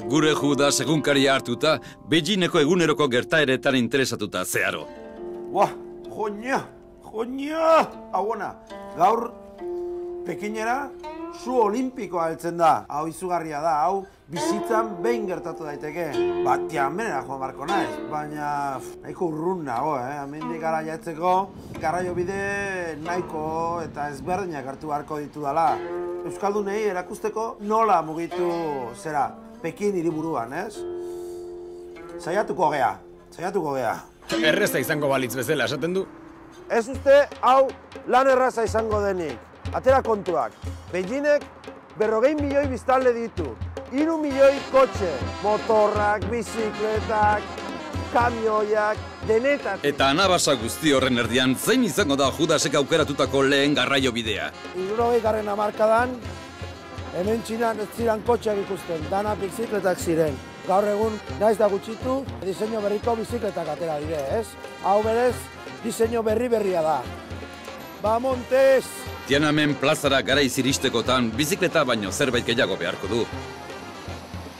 Gure Judas egunkaria hartuta, Beijingeko eguneroko gertaeretan interesatuta zeharo. Buah, joña! Hauona, gaur Pekinera zu olimpikoa heltzen da. Hau izugarria da, hau bizitzan behin gertatu daiteke. Tianmenera joan barko naiz, baina nahiko urrun nago, hemendik gara jatzeko garraio bide nahiko eta ezberdinak hartu beharko ditudala. Euskaldunei erakusteko nola mugitu zera Pekin hiriburuan, ez? Saiatuko gea. Erreza izango balitz bezala, esaten du? Ez uste, hau lan erraza izango denik. Atera kontuak, Beijingek 40 milioi biztanle ditu. 3 milioi kotxe, motorrak, bizikletak, kamioiak, denetak. Eta anabasa guzti horren erdian, zein izango da Judasek aukeratutako lehen garraio bidea? 60. hamarkadan, hemen Txinan ez ziren kotxeak ikusten, dana bizikletak ziren. Gaur egun, naiz da gutxitu, diseinu berriko bizikletak atera dire, ez? Hau berez, diseinu berria da. Ba, Montes! Tiananmen plazara garaiz iristekotan bizikleta baino zerbait gehiago beharko du.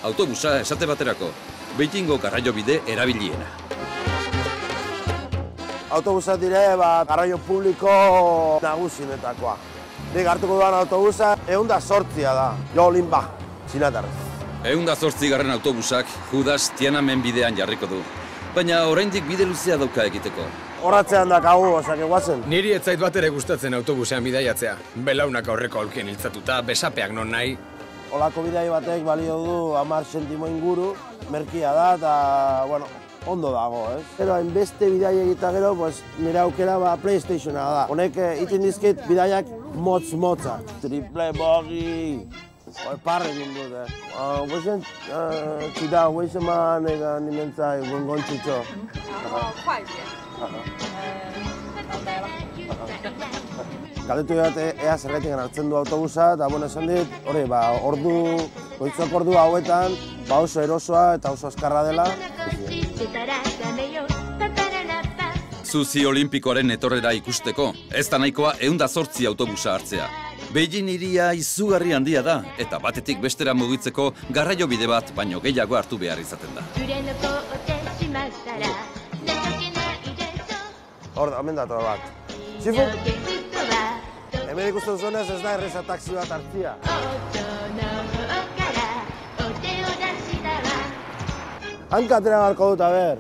Autobusa esate baterako, Beijingo garraio bide erabiliena. Autobusak dire, garraio publiko nagusinetakoa. Nik hartuko duan autobusa 108 da, Jo Linba, Txinatarrez. 108. autobusak Judas Tiananmen bidean jarriko du. Baina oraindik bide luzea dauka egiteko. Horratzean dakagu, osak eguazen. Niri ez zait bat ere gustatzen autobusean bidaiatzea. Belaunak aurreko aulkien hiltzatuta, besapeak non nahi. Olako bidai batek balio du 10 zentimo inguru, merkia da eta, bueno, ondo dago, ez? Gero, hainbeste bidai egita gero, nire aukera PlayStationa da. Honek iten dizkit bidaiak motz-motza. Triple bogi! Parre egin dut, Guazen, txida, guazeman egan nimentzai, gongontzitxo. Galdetu bat ea zergaitik hartzen du autobusa, eta esan dit, goitzak ordu hauetan, oso erosoa eta oso azkarra dela. Zuzi olimpikoaren etorrera ikusteko, ez da nahikoa 108 autobusa hartzea. Beijing hiria izugarri handia da, eta batetik bestera mugitzeko garraio bide bat baino gehiago hartu behar izaten da. Hor da, hemen dator bat. Txifu? Hemen ikusten zuenez ez da erreza taxi bat hartzia. Hanka atera barko dut, ber.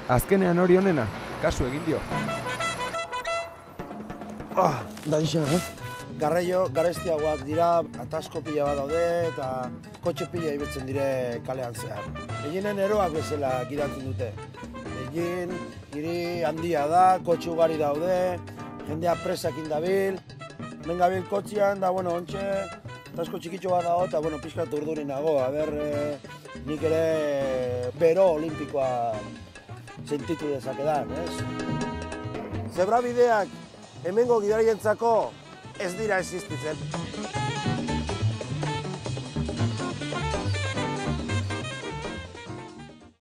Azkenean hori honena, kasu egin dio. Da dixen, Garraio garestiagoak dira, atasko pila bat daude eta kotxe pila ibetzen dire kalean zehar. Beijingen eroak bezala gidatzen dute. Beijing hiri handia da, kotxe ugari daude, jendea presakin dabil. Hemen gabil kotxean, da, ontxe, atasko txikitxo bat dago eta, pixkat urduri nago. Nik ere bero olimpikoa sentitu dezakedan, ez? Zebra bideak hemengo gidarientzako ez dira existitzen.